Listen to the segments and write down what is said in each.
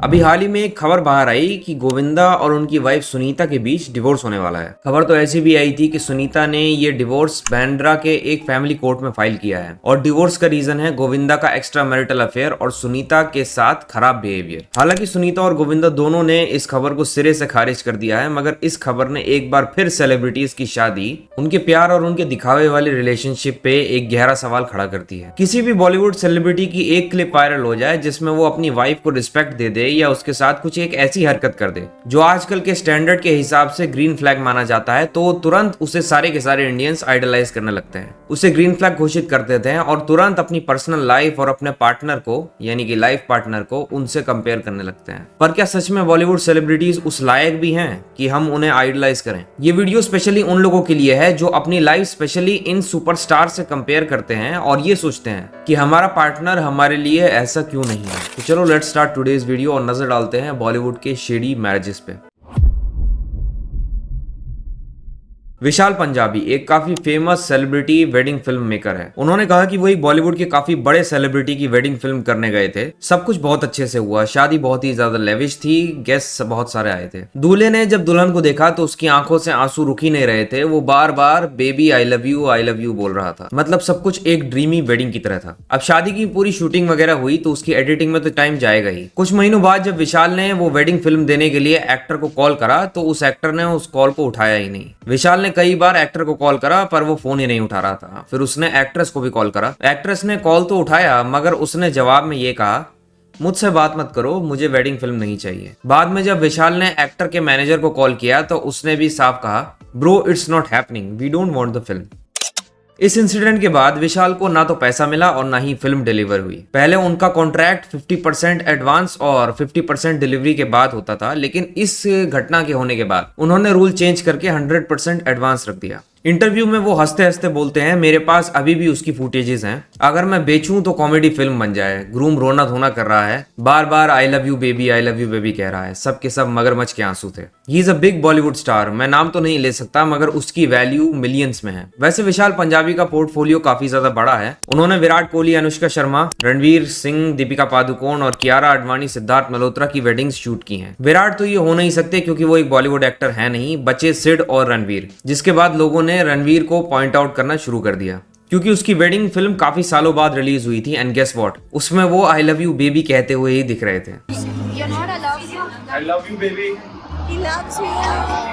अभी हाल ही में एक खबर बाहर आई कि गोविंदा और उनकी वाइफ सुनीता के बीच डिवोर्स होने वाला है। खबर तो ऐसी भी आई थी कि सुनीता ने ये डिवोर्स बांद्रा के एक फैमिली कोर्ट में फाइल किया है और डिवोर्स का रीजन है गोविंदा का एक्स्ट्रा मैरिटल अफेयर और सुनीता के साथ खराब बिहेवियर। हालांकि सुनीता और गोविंदा दोनों ने इस खबर को सिरे से खारिज कर दिया है, मगर इस खबर ने एक बार फिर सेलिब्रिटीज की शादी, उनके प्यार और उनके दिखावे वाली रिलेशनशिप पे एक गहरा सवाल खड़ा करती है। किसी भी बॉलीवुड सेलिब्रिटी की एक क्लिप वायरल हो जाए जिसमें वो अपनी वाइफ को रिस्पेक्ट दे दे या उसके साथ कुछ एक ऐसी हरकत कर दे जो आजकल के स्टैंडर्ड के हिसाब से ग्रीन फ्लैग माना जाता है, तो तुरंत उसे सारे के सारे इंडियंस आइडलाइज करने लगते हैं, उसे ग्रीन फ्लैग घोषित कर देते हैं और तुरंत अपनी पर्सनल लाइफ और अपने पार्टनर को यानी कि लाइफ पार्टनर को उनसे कंपेयर करने लगते हैं। पर क्या सच में बॉलीवुड सेलिब्रिटीज उस लायक भी हैं कि हम उन्हें आइडलाइज करें? ये वीडियो स्पेशली उन लोगों के लिए है जो अपनी लाइफ स्पेशली इन सुपरस्टार से कंपेयर करते हैं और ये सोचते हैं कि हमारा पार्टनर हमारे लिए ऐसा क्यों नहीं है। तो चलो लेट्स स्टार्ट टुडेज वीडियो और नजर डालते हैं बॉलीवुड के शेडी मैरिजेस पे। विशाल पंजाबी एक काफी famous celebrity wedding film maker है। उन्होंने कहा कि वो एक बॉलीवुड के काफी बड़े सेलिब्रिटी की वेडिंग फिल्म करने गए थे। सब कुछ बहुत अच्छे से हुआ, शादी बहुत ही ज्यादा लेविश थी, गेस्ट बहुत सारे आए थे। दूल्हे ने जब दुल्हन को देखा तो उसकी आंखों से आंसू रुक ही नहीं रहे थे, वो बार बार बेबी आई लव यू बोल रहा था। मतलब सब कुछ एक ड्रीमी वेडिंग की तरह था। अब शादी की पूरी शूटिंग वगैरह हुई तो उसकी एडिटिंग में तो टाइम जाएगा ही। कुछ महीनों बाद जब विशाल ने वो वेडिंग फिल्म देने के लिए एक्टर को कॉल करा तो उस एक्टर ने उस कॉल को उठाया ही नहीं। विशाल ने कई बार एक्टर को कॉल करा पर वो फोन ही नहीं उठा रहा था। फिर उसने एक्ट्रेस को भी कॉल करा। एक्ट्रेस ने कॉल तो उठाया मगर उसने जवाब में ये कहा, मुझसे बात मत करो, मुझे वेडिंग फिल्म नहीं चाहिए। बाद में जब विशाल ने एक्टर के मैनेजर को कॉल किया तो उसने भी साफ कहा, bro it's not happening, we don't want the film. इस इंसिडेंट के बाद विशाल को ना तो पैसा मिला और ना ही फिल्म डिलीवर हुई। पहले उनका कॉन्ट्रैक्ट 50% एडवांस और 50% डिलीवरी के बाद होता था, लेकिन इस घटना के होने के बाद उन्होंने रूल चेंज करके 100% एडवांस रख दिया। इंटरव्यू में वो हंसते हंसते बोलते हैं, मेरे पास अभी भी उसकी फुटेजेस हैं, अगर मैं बेचूं तो कॉमेडी फिल्म बन जाए। ग्रूम रोना धोना कर रहा है, बार बार आई लव यू बेबी कह रहा है। सब के सब मगरमच्छ के आंसू थे। He is a big Bollywood star, मैं नाम तो नहीं ले सकता मगर उसकी वैल्यू मिलियंस में है। वैसे विशाल पंजाबी का पोर्टफोलियो काफी ज्यादा बड़ा है। उन्होंने विराट कोहली, अनुष्का शर्मा, रणवीर सिंह, दीपिका पादुकोण और कियारा आडवाणी, सिद्धार्थ मल्होत्रा की वेडिंग्स शूट की हैं। विराट तो ये हो नहीं सकते क्योंकि वो एक बॉलीवुड एक्टर है नहीं, बचे सिड और रणवीर, जिसके बाद लोगों ने रणवीर को पॉइंट आउट करना शुरू कर दिया क्योंकि उसकी वेडिंग फिल्म काफी सालों बाद रिलीज हुई थी एंड गेस व्हाट, उसमें वो आई लव यू बेबी कहते हुए ही दिख रहे थे।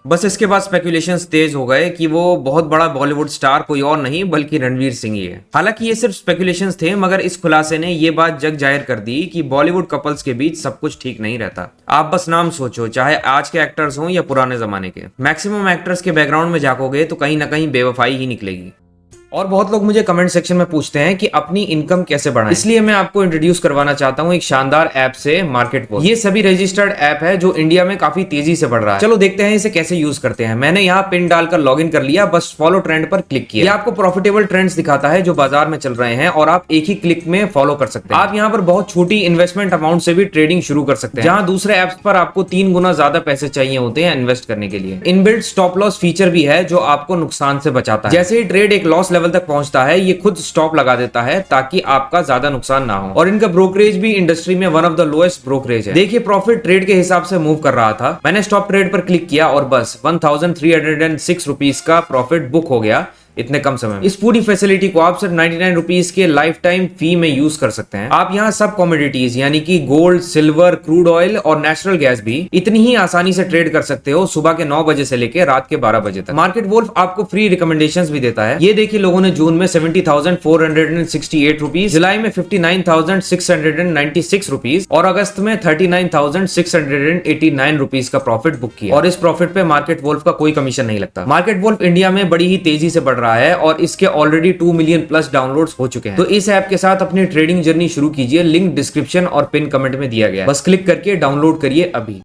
बस इसके बाद स्पेकुलेशंस तेज हो गए कि वो बहुत बड़ा बॉलीवुड स्टार कोई और नहीं बल्कि रणवीर सिंह ही है। हालांकि ये सिर्फ स्पेकुलेशंस थे मगर इस खुलासे ने ये बात जग जाहिर कर दी कि बॉलीवुड कपल्स के बीच सब कुछ ठीक नहीं रहता। आप बस नाम सोचो, चाहे आज के एक्टर्स हों या पुराने जमाने के, मैक्सिमम एक्टर्स के बैकग्राउंड में झांकोगे तो कहीं ना कहीं बेवफाई ही निकलेगी। और बहुत लोग मुझे कमेंट सेक्शन में पूछते हैं कि अपनी इनकम कैसे बढ़ाएं, इसलिए मैं आपको इंट्रोड्यूस करवाना चाहता हूं एक शानदार ऐप से, मार्केट वॉल्फ। ये सभी रजिस्टर्ड ऐप है जो इंडिया में काफी तेजी से बढ़ रहा है। चलो देखते हैं इसे कैसे यूज करते हैं। मैंने यहाँ पिन डालकर लॉगिन कर लिया, बस फॉलो ट्रेंड पर क्लिक किया। ये आपको प्रॉफिटेबल ट्रेंड्स दिखाता है जो बाजार में चल रहे हैं और आप एक ही क्लिक में फॉलो कर सकते हैं। आप यहाँ पर बहुत छोटी इन्वेस्टमेंट अमाउंट से भी ट्रेडिंग शुरू कर सकते हैं, जहाँ दूसरे एप्स पर आपको 3 गुना ज्यादा पैसे चाहिए होते हैं इन्वेस्ट करने के लिए। इनबिल्ट स्टॉप लॉस फीचर भी है जो आपको नुकसान से बचाता है। जैसे ही ट्रेड एक लॉस लेवल तक पहुंचता है ये खुद स्टॉप लगा देता है ताकि आपका ज्यादा नुकसान ना हो। और इनका ब्रोकरेज भी इंडस्ट्री में one of the lowest brokerage है। देखिए प्रॉफिट ट्रेड के हिसाब से मूव कर रहा था, मैंने स्टॉप ट्रेड पर क्लिक किया और बस 1306 रुपीज का प्रॉफिट बुक हो गया इतने कम समय में। इस पूरी फैसिलिटी को आप सिर्फ 99 रुपीज के लाइफ टाइम फी में यूज कर सकते हैं। आप यहाँ सब कमोडिटीज यानी कि गोल्ड, सिल्वर, क्रूड ऑयल और नेचुरल गैस भी इतनी ही आसानी से ट्रेड कर सकते हो सुबह के 9 बजे से लेकर रात के 12 बजे तक। मार्केट वोल्फ आपको फ्री रिकमेंडेशंस भी देता है। ये देखिए लोगों ने जून में 70,468 रुपीज, जुलाई में 59,696 रुपीज और अगस्त में 39,689 रुपीज का प्रॉफिट बुक किया। और इस प्रॉफिट पे मार्केट वोल्फ का कोई कमीशन नहीं लगता। मार्केट वोल्फ इंडिया में बड़ी ही तेजी से बढ़ रहा है और इसके ऑलरेडी 2 मिलियन प्लस डाउनलोड्स हो चुके हैं। तो इस ऐप के साथ अपनी ट्रेडिंग जर्नी शुरू कीजिए, लिंक डिस्क्रिप्शन और पिन कमेंट में दिया गया है, बस क्लिक करके डाउनलोड करिए अभी।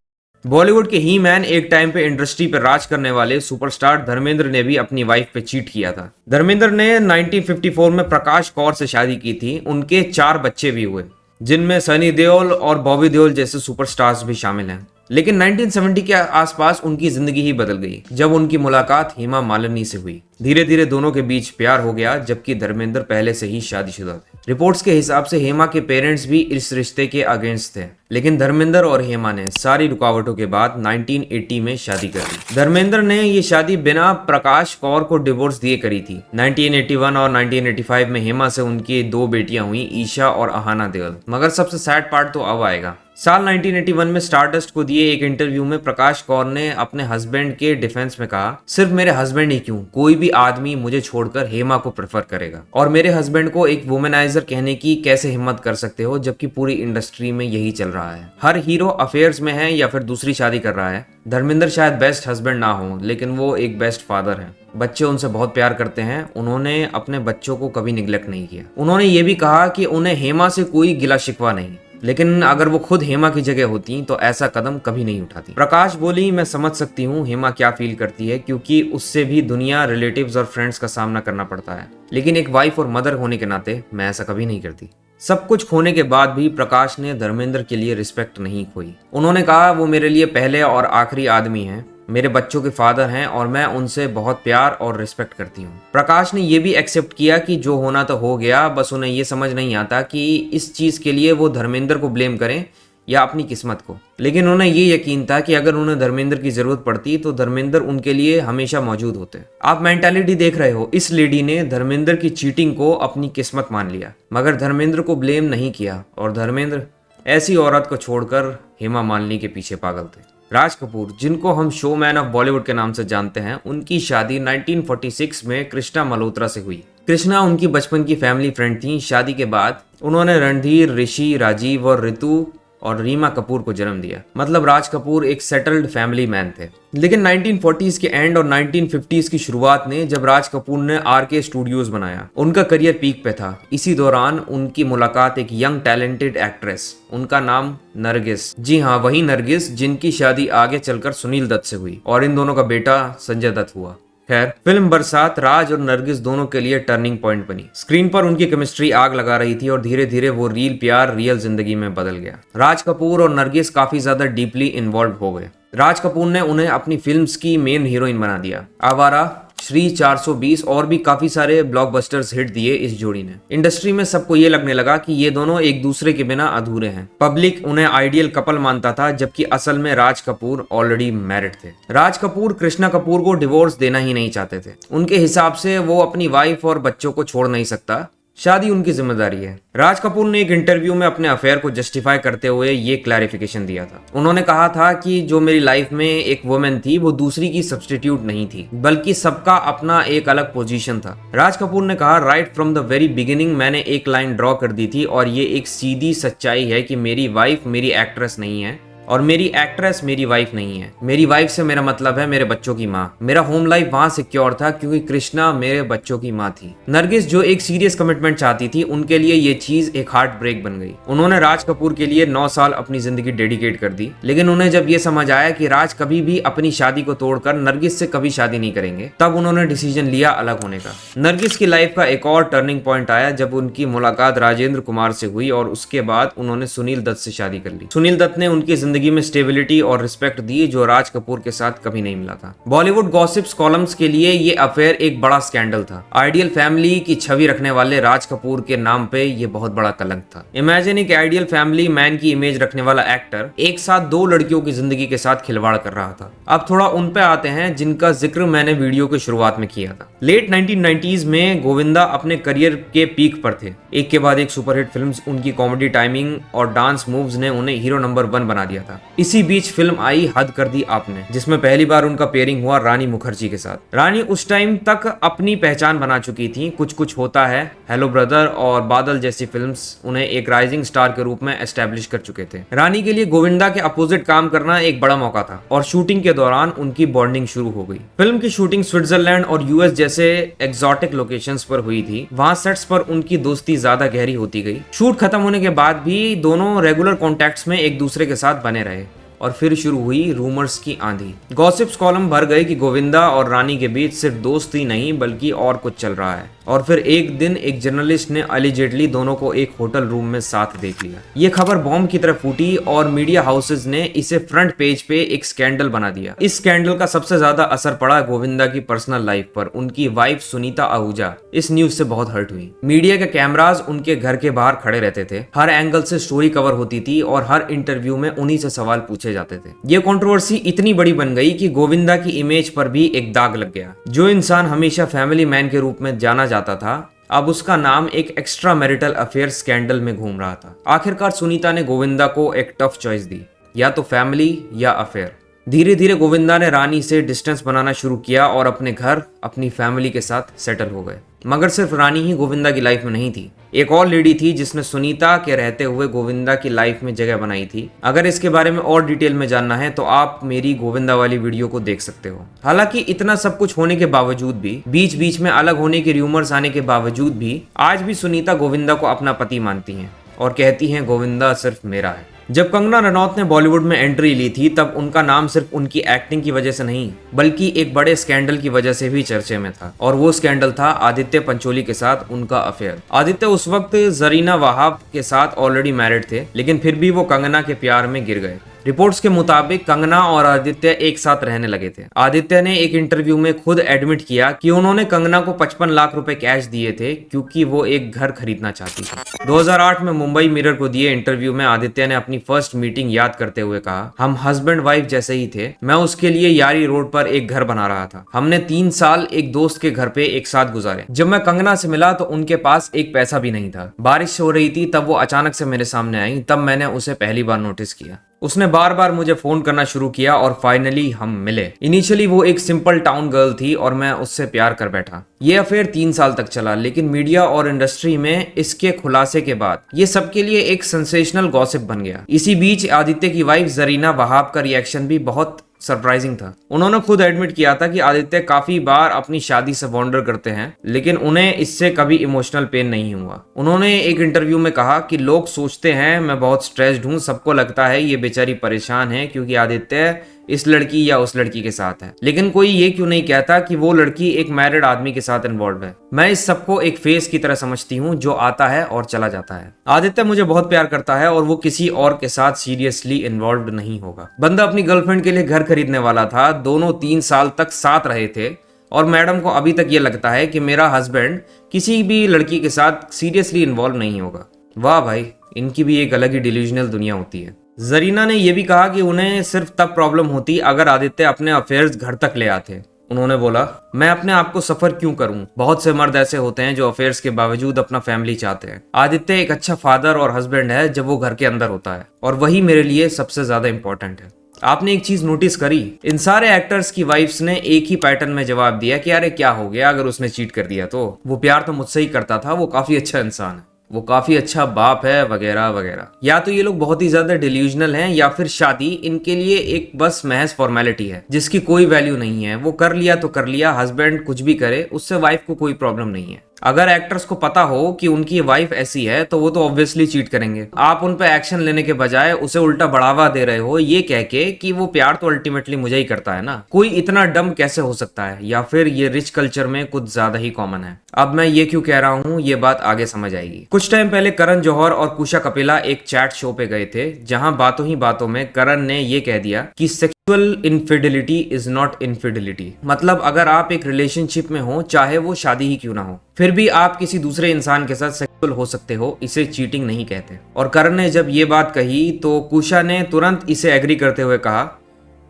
बॉलीवुड के ही मैन, एक टाइम पे इंडस्ट्री पर राज करने वाले सुपरस्टार धर्मेंद्र ने भी अपनी वाइफ पे चीट किया था। धर्मेंद्र ने 1954 में प्रकाश कौर से शादी की थी। उनके 4 बच्चे भी हुए जिनमें सनी देओल और बॉबी देओल जैसे सुपरस्टार्स भी शामिल हैं। लेकिन 1970 के आसपास उनकी जिंदगी ही बदल गई जब उनकी मुलाकात हेमा मालिनी से हुई। धीरे धीरे दोनों के बीच प्यार हो गया, जबकि धर्मेंद्र पहले से ही शादीशुदा थे। रिपोर्ट्स के हिसाब से हेमा के पेरेंट्स भी इस रिश्ते के अगेंस्ट थे, लेकिन धर्मेंद्र और हेमा ने सारी रुकावटों के बाद 1980 में शादी कर ली। धर्मेंद्र ने ये शादी बिना प्रकाश कौर को डिवोर्स दिए करी थी। 1981 और 1985 में हेमा से उनकी 2 बेटियां हुई, ईशा और अहाना देओल। मगर सबसे सैड पार्ट तो अब आएगा। साल 1981 में स्टारडस्ट को दिए एक इंटरव्यू में प्रकाश कौर ने अपने हस्बैंड के डिफेंस में कहा, सिर्फ मेरे हस्बैंड ही क्यों, कोई भी आदमी मुझे छोड़कर हेमा को प्रेफर करेगा, और मेरे हस्बैंड को एक वुमेनाइजर कहने की कैसे हिम्मत कर सकते हो, जबकि पूरी इंडस्ट्री में यही चल रहा है। हर हीरो अफेयर्स में है या फिर दूसरी शादी कर रहा है। धर्मेंद्र शायद बेस्ट हस्बैंड ना हो, लेकिन वो एक बेस्ट फादर है। बच्चे उनसे बहुत प्यार करते हैं। उन्होंने अपने बच्चों को कभी निग्लेक्ट नहीं किया। उन्होंने ये भी कहा कि उन्हें हेमा से कोई गिला शिकवा नहीं, लेकिन अगर वो खुद हेमा की जगह होती तो ऐसा कदम कभी नहीं उठाती। प्रकाश बोली, मैं समझ सकती हूँ हेमा क्या फील करती है, क्योंकि उससे भी दुनिया, रिलेटिव्स और फ्रेंड्स का सामना करना पड़ता है, लेकिन एक वाइफ और मदर होने के नाते मैं ऐसा कभी नहीं करती। सब कुछ खोने के बाद भी प्रकाश ने धर्मेंद्र के लिए रिस्पेक्ट नहीं खोई। उन्होंने कहा, वो मेरे लिए पहले और आखिरी आदमी हैं, मेरे बच्चों के फादर हैं और मैं उनसे बहुत प्यार और रिस्पेक्ट करती हूँ। प्रकाश ने ये भी एक्सेप्ट किया कि जो होना तो हो गया, बस उन्हें ये समझ नहीं आता कि इस चीज़ के लिए वो धर्मेंद्र को ब्लेम करें या अपनी किस्मत को। लेकिन उन्हें ये यकीन था कि अगर उन्हें धर्मेंद्र की जरूरत पड़ती तो धर्मेंद्र उनके लिए हमेशा मौजूद होते। आप मेंटालिटी देख रहे हो, इस लेडी ने धर्मेंद्र की चीटिंग को अपनी किस्मत मान लिया, मगर धर्मेंद्र को ब्लेम नहीं किया, और धर्मेंद्र ऐसी औरत को छोड़कर हेमा मालिनी के पीछे पागल थे। राज कपूर, जिनको हम शोमैन ऑफ बॉलीवुड के नाम से जानते हैं, उनकी शादी 1946 में कृष्णा मल्होत्रा से हुई। कृष्णा उनकी बचपन की फैमिली फ्रेंड थी। शादी के बाद उन्होंने रणधीर, ऋषि, राजीव और ऋतु और रीमा कपूर को जन्म दिया। मतलब राज कपूर एक सेटल्ड फैमिली मैन थे। लेकिन 1940s के एंड और 1950s की शुरुआत ने जब राज कपूर ने आरके स्टूडियोज बनाया, उनका करियर पीक पे था। इसी दौरान उनकी मुलाकात एक यंग टैलेंटेड एक्ट्रेस, उनका नाम नरगिस, जी हाँ वही नरगिस जिनकी शादी आगे चलकर सुनील दत्त से हुई और इन दोनों का बेटा संजय दत्त हुआ। खैर, फिल्म बरसात राज और नरगिस दोनों के लिए टर्निंग पॉइंट बनी। स्क्रीन पर उनकी केमिस्ट्री आग लगा रही थी और धीरे धीरे वो रील प्यार रियल जिंदगी में बदल गया। राज कपूर और नरगिस काफी ज्यादा डीपली इन्वॉल्व हो गए। राज कपूर ने उन्हें अपनी फिल्म्स की मेन हीरोइन बना दिया। आवारा, श्री 420 और भी काफी सारे ब्लॉकबस्टर्स हिट दिए इस जोड़ी ने। इंडस्ट्री में सबको ये लगने लगा कि ये दोनों एक दूसरे के बिना अधूरे हैं। पब्लिक उन्हें आइडियल कपल मानता था, जबकि असल में राज कपूर ऑलरेडी मैरिड थे। राज कपूर कृष्णा कपूर को डिवोर्स देना ही नहीं चाहते थे। उनके हिसाब से वो अपनी वाइफ और बच्चों को छोड़ नहीं सकता, शादी उनकी जिम्मेदारी है। राज कपूर ने एक इंटरव्यू में अपने अफेयर को जस्टिफाई करते हुए ये क्लैरिफिकेशन दिया था। उन्होंने कहा था कि जो मेरी लाइफ में एक वुमेन थी वो दूसरी की सब्स्टिट्यूट नहीं थी, बल्कि सबका अपना एक अलग पोजीशन था। राज कपूर ने कहा, right from the very beginning मैंने एक लाइन ड्रॉ कर दी थी और ये एक सीधी सच्चाई है कि मेरी वाइफ मेरी एक्ट्रेस नहीं है और मेरी एक्ट्रेस मेरी वाइफ नहीं है। मेरी वाइफ से मेरा मतलब है मेरे बच्चों की माँ। मेरा होम लाइफ वहाँ सिक्योर था क्योंकि कृष्णा मेरे बच्चों की माँ थी। नरगिस जो एक सीरियस कमिटमेंट चाहती थी, उनके लिए ये चीज एक हार्ट ब्रेक बन गई। उन्होंने राज कपूर के लिए 9 साल अपनी जिंदगी डेडिकेट कर दी, लेकिन उन्हें जब ये समझ आया कि राज कभी भी अपनी शादी को तोड़कर नरगिस से कभी शादी नहीं करेंगे, तब उन्होंने डिसीजन लिया अलग होने का। नरगिस की लाइफ का एक और टर्निंग पॉइंट आया जब उनकी मुलाकात राजेंद्र कुमार से हुई और उसके बाद उन्होंने सुनील दत्त से शादी कर ली। सुनील दत्त ने उनकी जिंदगी में स्टेबिलिटी और रिस्पेक्ट दी जो राज कपूर के साथ कभी नहीं मिला था। बॉलीवुड गॉसिप्स कॉलम्स के लिए ये अफेयर एक बड़ा स्कैंडल था। आइडियल फैमिली की छवि रखने वाले राज कपूर के नाम पे ये बहुत बड़ा कलंक था। इमेजिन एक आइडियल फैमिली मैन की इमेज रखने वाला एक्टर एक साथ 2 लड़कियों की जिंदगी के साथ खिलवाड़ कर रहा था। अब थोड़ा उन पे आते हैं जिनका जिक्र मैंने वीडियो की शुरुआत में किया था। लेट 1990s में गोविंदा अपने करियर के पीक पर थे। एक के बाद एक सुपरहिट फिल्म्स, उनकी कॉमेडी टाइमिंग और डांस मूव्स ने उन्हें हीरो नंबर 1 बना दिया था। इसी बीच फिल्म आई हद कर दी आपने, जिसमें पहली बार उनका पेयरिंग हुआ रानी मुखर्जी के साथ। रानी उस टाइम तक अपनी पहचान बना चुकी थी। कुछ कुछ होता है, हेलो ब्रदर और बादल जैसी फिल्म्स उन्हें एक राइजिंग स्टार के रूप में एस्टेब्लिश कर चुके थे। रानी के लिए गोविंदा के अपोजिट काम करना एक बड़ा मौका था और शूटिंग के दौरान उनकी बॉन्डिंग शुरू हो गई। फिल्म की शूटिंग स्विट्जरलैंड और यूएस जैसे एक्सोटिक लोकेशंस पर हुई थी। वहां सेट्स पर उनकी दोस्ती ज्यादा गहरी होती गई। शूट खत्म होने के बाद भी दोनों रेगुलर कॉन्टैक्ट्स में एक दूसरे के साथ बने रहे और फिर शुरू हुई रूमर्स की आंधी। गॉसिप्स कॉलम भर गए कि गोविंदा और रानी के बीच सिर्फ दोस्ती नहीं बल्कि और कुछ चल रहा है। और फिर एक दिन एक जर्नलिस्ट ने अलीजेडली दोनों को एक होटल रूम में साथ देख लिया। ये खबर बॉम्ब की तरह फूटी और मीडिया हाउसेज ने इसे फ्रंट पेज पे एक स्कैंडल बना दिया। इस स्कैंडल का सबसे ज्यादा असर पड़ा गोविंदा की पर्सनल लाइफ पर। उनकी वाइफ सुनीता आहूजा इस न्यूज से बहुत हर्ट हुई। मीडिया के कैमरास उनके घर के बाहर खड़े रहते थे, हर एंगल से स्टोरी कवर होती थी और हर इंटरव्यू में उन्हीं से सवाल पूछे जाते थे। ये कंट्रोवर्सी इतनी बड़ी बन गई कि गोविंदा की इमेज पर भी एक दाग लग गया। जो इंसान हमेशा फैमिली मैन के रूप में जाना जाता था, अब उसका नाम एक एक्स्ट्रा मैरिटल अफेयर स्कैंडल में घूम रहा था। आखिरकार सुनीता ने गोविंदा को एक टफ चॉइस दी, या तो फैमिली या अफेयर। धीरे धीरे गोविंदा ने रानी से डिस्टेंस बनाना शुरू किया और अपने घर, अपनी फैमिली के साथ सेटल हो गए। मगर सिर्फ रानी ही गोविंदा की लाइफ में नहीं थी, एक और लेडी थी जिसने सुनीता के रहते हुए गोविंदा की लाइफ में जगह बनाई थी। अगर इसके बारे में और डिटेल में जानना है तो आप मेरी गोविंदा वाली वीडियो को देख सकते हो। हालांकि इतना सब कुछ होने के बावजूद भी, बीच बीच में अलग होने के रूमर्स आने के बावजूद भी, आज भी सुनीता गोविंदा को अपना पति मानती हैं और कहती हैं गोविंदा सिर्फ मेरा है। जब कंगना रनौत ने बॉलीवुड में एंट्री ली थी तब उनका नाम सिर्फ उनकी एक्टिंग की वजह से नहीं बल्कि एक बड़े स्कैंडल की वजह से भी चर्चे में था, और वो स्कैंडल था आदित्य पंचोली के साथ उनका अफेयर। आदित्य उस वक्त जरीना वहाब के साथ ऑलरेडी मैरिड थे, लेकिन फिर भी वो कंगना के प्यार में गिर गए। रिपोर्ट्स के मुताबिक कंगना और आदित्य एक साथ रहने लगे थे। आदित्य ने एक इंटरव्यू में खुद एडमिट किया कि उन्होंने कंगना को 55 लाख रुपए कैश दिए थे क्योंकि वो एक घर खरीदना चाहती थी। 2008 में मुंबई मिरर को दिए इंटरव्यू में आदित्य ने अपनी फर्स्ट मीटिंग याद करते हुए कहा, हम हस्बैंड वाइफ जैसे ही थे। मैं उसके लिए यारी रोड पर एक घर बना रहा था। हमने 3 साल एक दोस्त के घर पे एक साथ गुजारे। जब मैं कंगना से मिला तो उनके पास एक पैसा भी नहीं था। बारिश हो रही थी तब वो अचानक से मेरे सामने आई। तब मैंने उसे पहली बार नोटिस किया। उसने बार बार मुझे फोन करना शुरू किया और फाइनली हम मिले। इनिशियली वो एक सिंपल टाउन गर्ल थी और मैं उससे प्यार कर बैठा। ये अफेयर 3 साल तक चला, लेकिन मीडिया और इंडस्ट्री में इसके खुलासे के बाद ये सबके लिए एक सेंसेशनल गॉसिप बन गया। इसी बीच आदित्य की वाइफ जरीना वहाब का रिएक्शन भी बहुत सरप्राइजिंग था। उन्होंने खुद एडमिट किया था कि आदित्य काफी बार अपनी शादी से वॉन्डर करते हैं, लेकिन उन्हें इससे कभी इमोशनल पेन नहीं हुआ। उन्होंने एक इंटरव्यू में कहा कि लोग सोचते हैं मैं बहुत स्ट्रेस्ड हूँ, सबको लगता है ये बेचारी परेशान है क्योंकि आदित्य इस लड़की या उस लड़की के साथ है, लेकिन कोई ये क्यों नहीं कहता कि वो लड़की एक मैरिड आदमी के साथ इन्वॉल्व है। मैं इस सबको एक फेस की तरह समझती हूँ जो आता है और चला जाता है। आदित्य मुझे बहुत प्यार करता है और वो किसी और के साथ सीरियसली इन्वॉल्व नहीं होगा। बंदा अपनी गर्लफ्रेंड के लिए घर खरीदने वाला था, दोनों 3 साल तक साथ रहे थे और मैडम को अभी तक ये लगता है कि मेरा हस्बैंड किसी भी लड़की के साथ सीरियसली इन्वॉल्व नहीं होगा। वाह भाई, इनकी भी एक अलग ही डिल्यूजनल दुनिया होती है। जरीना ने यह भी कहा कि उन्हें सिर्फ तब प्रॉब्लम होती अगर आदित्य अपने अफेयर्स घर तक ले आते। उन्होंने बोला, मैं अपने आप को सफर क्यों करूं? बहुत से मर्द ऐसे होते हैं जो अफेयर्स के बावजूद अपना फैमिली चाहते हैं। आदित्य एक अच्छा फादर और हस्बैंड है जब वो घर के अंदर होता है, और वही मेरे लिए सबसे ज्यादा इंपॉर्टेंट है। आपने एक चीज नोटिस करी, इन सारे एक्टर्स की वाइफ्स ने एक ही पैटर्न में जवाब दिया कि अरे क्या हो गया अगर उसने चीट कर दिया तो, वो प्यार तो मुझसे ही करता था, वो काफी अच्छा इंसान है, वो काफी अच्छा बाप है, वगैरह वगैरह। या तो ये लोग बहुत ही ज्यादा डिल्यूजनल हैं या फिर शादी इनके लिए एक बस महज फॉर्मेलिटी है जिसकी कोई वैल्यू नहीं है। वो कर लिया तो कर लिया, हस्बैंड कुछ भी करे उससे वाइफ को कोई प्रॉब्लम नहीं है। अगर एक्टर्स को पता हो कि उनकी वाइफ ऐसी है तो वो तो ऑब्वियसली चीट करेंगे। आप उन पे एक्शन लेने के बजाय उसे उल्टा बढ़ावा दे रहे हो ये कह के कि वो प्यार तो अल्टीमेटली मुझे ही करता है ना। कोई इतना डम कैसे हो सकता है? या फिर ये रिच कल्चर में कुछ ज्यादा ही कॉमन है। अब मैं ये क्यों कह रहा हूँ ये बात आगे समझ आएगी। कुछ टाइम पहले करण जौहर और कुशा कपिला एक चैट शो पे गए थे जहां बातों ही बातों में करण ने ये कह दिया कि sexual infidelity is not infidelity. मतलब अगर आप एक रिलेशनशिप में हो, चाहे वो शादी ही क्यों ना हो, फिर भी आप किसी दूसरे इंसान के साथ सेक्सुअल हो सकते हो, इसे चीटिंग नहीं कहते। और करण ने जब ये बात कही तो कुशा ने तुरंत इसे एग्री करते हुए कहा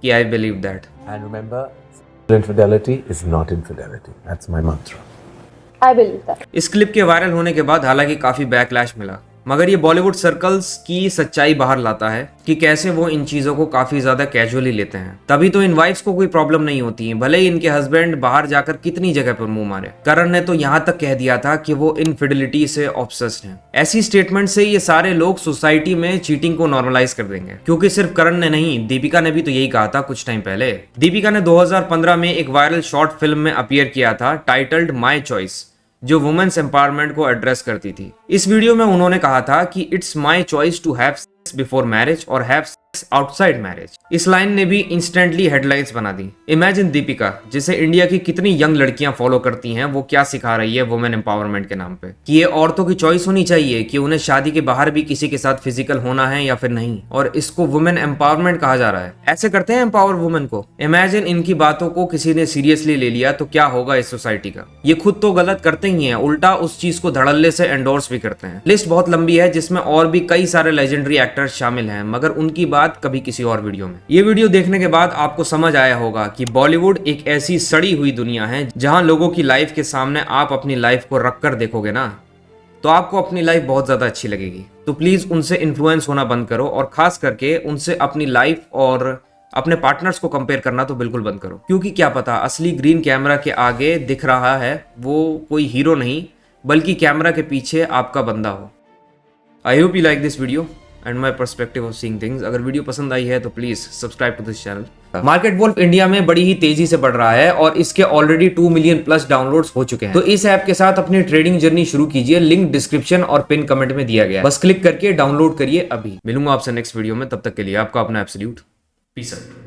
कि I believe that. And remember, infidelity is not infidelity. That's my mantra. I believe that. इस क्लिप के वायरल होने के बाद हालांकि काफी बैकलैश मिला, मगर ये बॉलीवुड सर्कल्स की सच्चाई बाहर लाता है कि कैसे वो इन चीजों को काफी ज्यादा कैजुअली लेते हैं। तभी तो इन वाइफ्स को कोई प्रॉब्लम नहीं होती है, भले ही इनके हस्बैंड बाहर जाकर कितनी जगह पर मुंह मारे। करण ने तो यहाँ तक कह दिया था कि वो इनफिडेलिटी से ऑब्सेस्ड हैं। ऐसी स्टेटमेंट से ये सारे लोग सोसाइटी में चीटिंग को नॉर्मलाइज कर देंगे, क्योंकि सिर्फ करण ने नहीं, दीपिका ने भी तो यही कहा था कुछ टाइम पहले। दीपिका ने 2015 में एक वायरल शॉर्ट फिल्म में अपीयर किया था टाइटल्ड माई चॉइस, जो वुमेन्स एम्पावरमेंट को एड्रेस करती थी। इस वीडियो में उन्होंने कहा था कि it's my choice to have sex before marriage और हैव सेक्स आउटसाइड मैरिज। इस लाइन ने भी इंस्टेंटली हेडलाइंस बना दी। इमेजिन दीपिका, जिसे इंडिया की कितनी यंग लड़कियां फॉलो करती हैं, वो क्या सिखा रही है वुमेन एम्पावरमेंट के नाम पे, कि ये औरतों की चॉइस होनी चाहिए कि उन्हें शादी के बाहर भी किसी के साथ फिजिकल होना है या फिर नहीं, और इसको वुमेन एम्पावरमेंट कहा जा रहा है। ऐसे करते हैं एम्पावर वुमेन को। इमेजिन इनकी बातों को किसी ने सीरियसली ले लिया तो क्या होगा इस सोसाइटी का। ये खुद तो गलत करते ही हैं, उल्टा उस चीज को धड़ल्ले से एंडोर्स भी करते हैं। लिस्ट बहुत लंबी है जिसमें और भी कई सारे लेजेंडरी एक्टर्स शामिल हैं, मगर उनकी बात कभी किसी और वीडियो में। ये वीडियो देखने के बाद आपको समझ आया होगा कि बॉलीवुड एक ऐसी सड़ी हुई दुनिया है जहां लोगों की लाइफ के सामने आप अपनी लाइफ को रख कर देखोगे ना, तो आपको अपनी लाइफ बहुत ज्यादा अच्छी लगेगी। तो प्लीज उनसे इन्फ्लुएंस होना बंद करो, और खास करके उनसे अपनी लाइफ और अपने पार्टनर्स को कंपेयर करना तो बिल्कुल बंद करो, क्योंकि क्या पता असली ग्रीन कैमरा के आगे दिख रहा है वो कोई हीरो नहीं, बल्कि कैमरा के पीछे आपका बंदा हो। I hope you like this video and my perspective of seeing things. अगर वीडियो पसंद आई है तो please subscribe to this channel. Market wolf India में बड़ी ही तेजी से बढ़ रहा है और इसके ऑलरेडी 2 मिलियन प्लस डाउनलोड्स हो चुके हैं। तो इस ऐप के साथ अपनी ट्रेडिंग जर्नी शुरू कीजिए, लिंक डिस्क्रिप्शन और पिन कमेंट में दिया गया है, बस क्लिक करके डाउनलोड करिए अभी। मिलूंगा आपसे नेक्स्ट वीडियो में, तब तक के लिए आपका अपना एब्सोल्यूट पीस आउट।